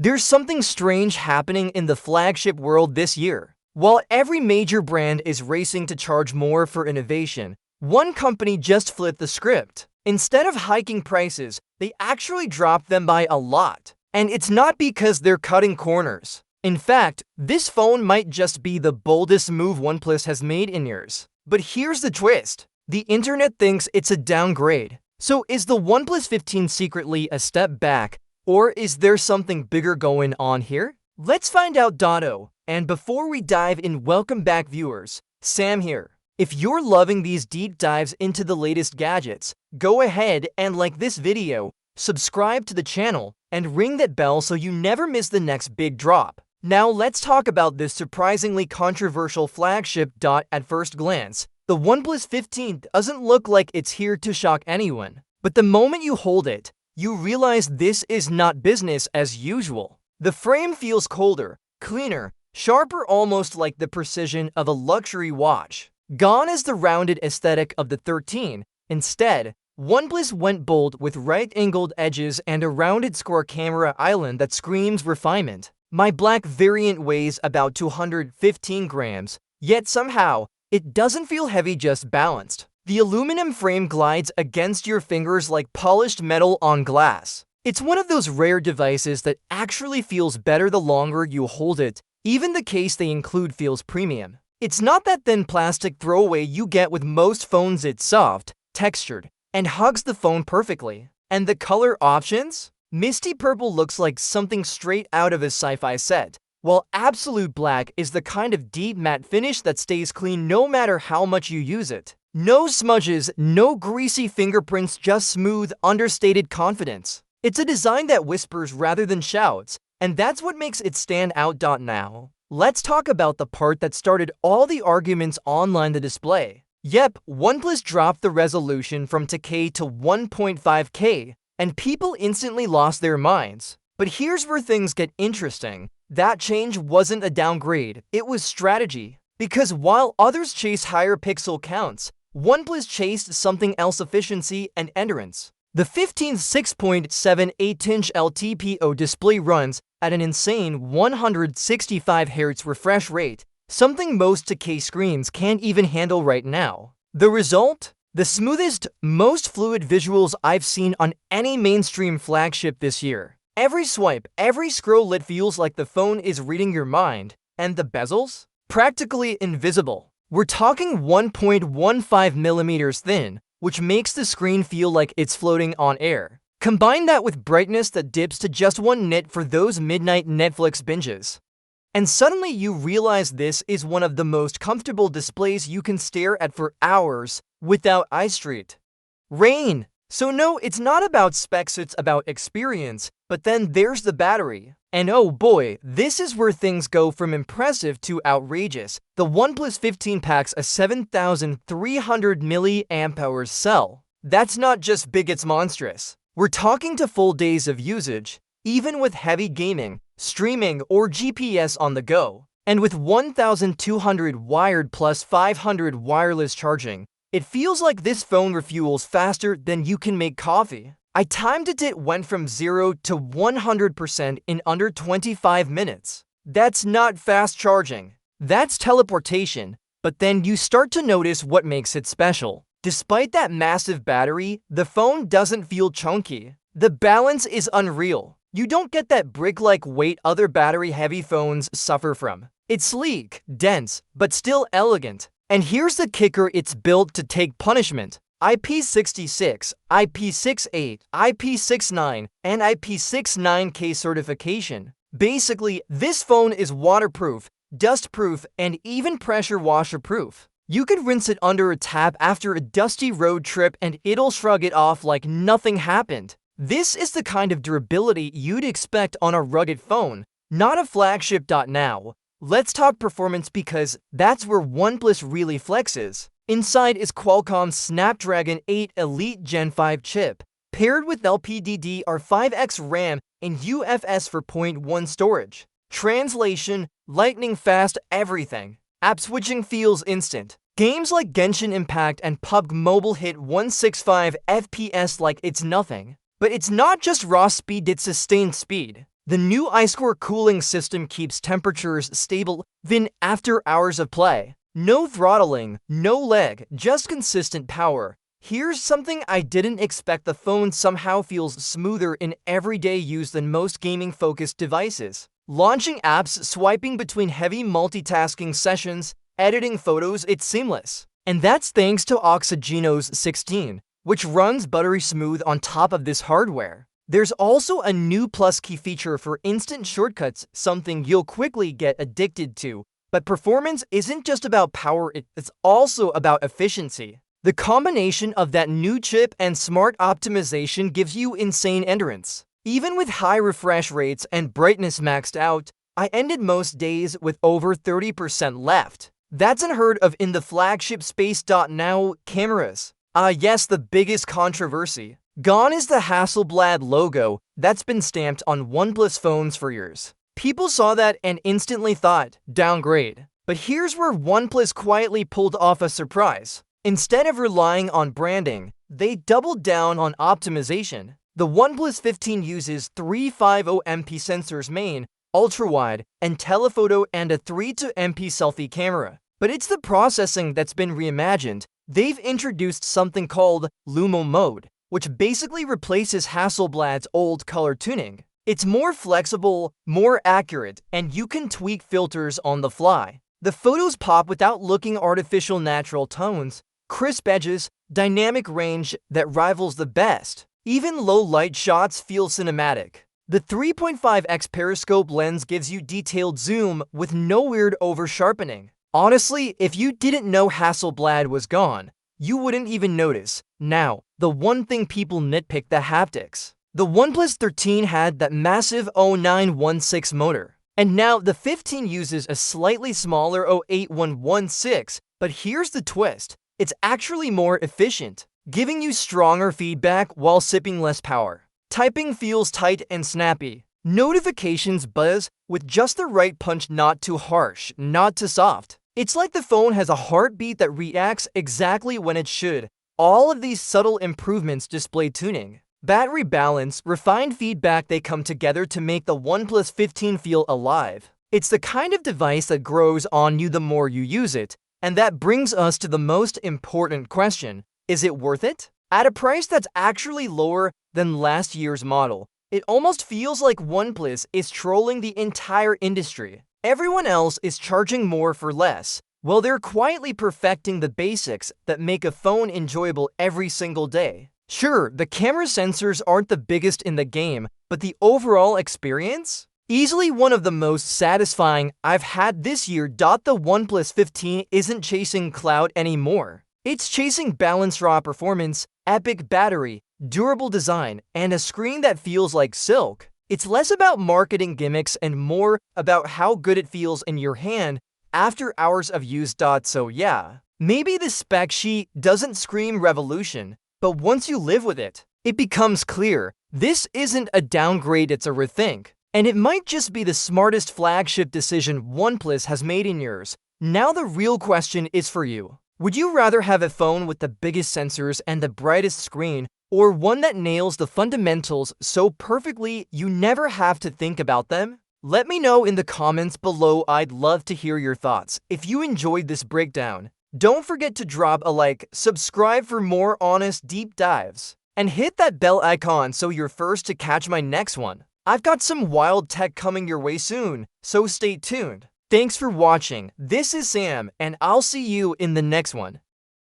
There's something strange happening in the flagship world this year. While every major brand is racing to charge more for innovation, one company just flipped the script. Instead of hiking prices, they actually dropped them by a lot. And it's not because they're cutting corners. In fact, this phone might just be the boldest move OnePlus has made in years. But here's the twist. The internet thinks it's a downgrade. So is the OnePlus 15 secretly a step back? Or is there something bigger going on here? Let's find out, Dotto. And before we dive in, welcome back viewers, Sam here. If you're loving these deep dives into the latest gadgets, go ahead and like this video, subscribe to the channel, and ring that bell so you never miss the next big drop. Now let's talk about this surprisingly controversial flagship. At first glance, the OnePlus 15 doesn't look like it's here to shock anyone. But the moment you hold it, you realize this is not business as usual. The frame feels colder, cleaner, sharper, almost like the precision of a luxury watch. Gone is the rounded aesthetic of the 13. Instead, OnePlus went bold with right-angled edges and a rounded square camera island that screams refinement. My black variant weighs about 215 grams, yet somehow, it doesn't feel heavy, just balanced. The aluminum frame glides against your fingers like polished metal on glass. It's one of those rare devices that actually feels better the longer you hold it. Even the case they include feels premium. It's not that thin plastic throwaway you get with most phones. It's soft, textured, and hugs the phone perfectly. And the color options? Misty purple looks like something straight out of a sci-fi set, while absolute black is the kind of deep matte finish that stays clean no matter how much you use it. No smudges, no greasy fingerprints, just smooth, understated confidence. It's a design that whispers rather than shouts, and that's what makes it stand out. Now, let's talk about the part that started all the arguments online: the display. Yep, OnePlus dropped the resolution from 2K to 1.5K, and people instantly lost their minds. But here's where things get interesting. That change wasn't a downgrade, it was strategy. Because while others chase higher pixel counts, OnePlus chased something else: efficiency and endurance. The 15's 6.78-inch LTPO display runs at an insane 165 Hz refresh rate, something most 2K screens can't even handle right now. The result? The smoothest, most fluid visuals I've seen on any mainstream flagship this year. Every swipe, every scroll, it feels like the phone is reading your mind. And the bezels? Practically invisible. We're talking 1.15 millimeters thin, which makes the screen feel like it's floating on air. Combine that with brightness that dips to just 1 nit for those midnight Netflix binges. And suddenly you realize this is one of the most comfortable displays you can stare at for hours without eye strain. Rain. So no, it's not about specs, it's about experience. But then there's the battery. And oh boy, this is where things go from impressive to outrageous. The OnePlus 15 packs a 7,300 mAh cell. That's not just big, it's monstrous. We're talking to full days of usage, even with heavy gaming, streaming, or GPS on the go. And with 1,200 wired plus 500 wireless charging, it feels like this phone refuels faster than you can make coffee. I timed it, it went from 0 to 100% in under 25 minutes. That's not fast charging. That's teleportation. But then you start to notice what makes it special. Despite that massive battery, the phone doesn't feel chunky. The balance is unreal. You don't get that brick-like weight other battery-heavy phones suffer from. It's sleek, dense, but still elegant. And here's the kicker: it's built to take punishment. IP66, IP68, IP69, and IP69K certification. Basically, this phone is waterproof, dustproof, and even pressure washer-proof. You could rinse it under a tap after a dusty road trip and it'll shrug it off like nothing happened. This is the kind of durability you'd expect on a rugged phone, not a flagship. Now, let's talk performance, because that's where OnePlus really flexes. Inside is Qualcomm's Snapdragon 8 Elite Gen 5 chip, paired with LPDDR5X RAM and UFS 4.1 storage. Translation: lightning fast everything. App switching feels instant. Games like Genshin Impact and PUBG Mobile hit 165 FPS like it's nothing. But it's not just raw speed, it's sustained speed. The new iScore cooling system keeps temperatures stable even after hours of play. No throttling, no lag, just consistent power. Here's something I didn't expect: the phone somehow feels smoother in everyday use than most gaming-focused devices. Launching apps, swiping between heavy multitasking sessions, editing photos, it's seamless. And that's thanks to Oxygenos 16, which runs buttery smooth on top of this hardware. There's also a new plus key feature for instant shortcuts, something you'll quickly get addicted to. But performance isn't just about power, it's also about efficiency. The combination of that new chip and smart optimization gives you insane endurance. Even with high refresh rates and brightness maxed out, I ended most days with over 30% left. That's unheard of in the flagship space. Now, cameras. Yes, the biggest controversy. Gone is the Hasselblad logo that's been stamped on OnePlus phones for years. People saw that and instantly thought, downgrade. But here's where OnePlus quietly pulled off a surprise. Instead of relying on branding, they doubled down on optimization. The OnePlus 15 uses 350MP sensors: main, ultra-wide, and telephoto, and a 3-MP selfie camera. But it's the processing that's been reimagined. They've introduced something called Lumo Mode, which basically replaces Hasselblad's old color tuning. It's more flexible, more accurate, and you can tweak filters on the fly. The photos pop without looking artificial: natural tones, crisp edges, dynamic range that rivals the best. Even low-light shots feel cinematic. The 3.5x periscope lens gives you detailed zoom with no weird over-sharpening. Honestly, if you didn't know Hasselblad was gone, you wouldn't even notice. Now, the one thing people nitpick: the haptics. The OnePlus 13 had that massive 0916 motor, and now the 15 uses a slightly smaller 08116. But here's the twist: it's actually more efficient, giving you stronger feedback while sipping less power. Typing feels tight and snappy. Notifications buzz with just the right punch, not too harsh, not too soft. It's like the phone has a heartbeat that reacts exactly when it should. All of these subtle improvements: display tuning, battery balance, refined feedback, they come together to make the OnePlus 15 feel alive. It's the kind of device that grows on you the more you use it. And that brings us to the most important question: is it worth it? At a price that's actually lower than last year's model, it almost feels like OnePlus is trolling the entire industry. Everyone else is charging more for less, while they're quietly perfecting the basics that make a phone enjoyable every single day. Sure, the camera sensors aren't the biggest in the game, but the overall experience? Easily one of the most satisfying I've had this year. The OnePlus 15 isn't chasing clout anymore. It's chasing balanced raw performance, epic battery, durable design, and a screen that feels like silk. It's less about marketing gimmicks and more about how good it feels in your hand after hours of use. So yeah, maybe the spec sheet doesn't scream revolution, but once you live with it, it becomes clear this isn't a downgrade, it's a rethink. And it might just be the smartest flagship decision OnePlus has made in years. Now the real question is for you. Would you rather have a phone with the biggest sensors and the brightest screen, or one that nails the fundamentals so perfectly you never have to think about them? Let me know in the comments below. I'd love to hear your thoughts. If you enjoyed this breakdown, don't forget to drop a like, subscribe for more honest deep dives, and hit that bell icon so you're first to catch my next one. I've got some wild tech coming your way soon, so stay tuned. Thanks for watching. This is Sam, and I'll see you in the next one.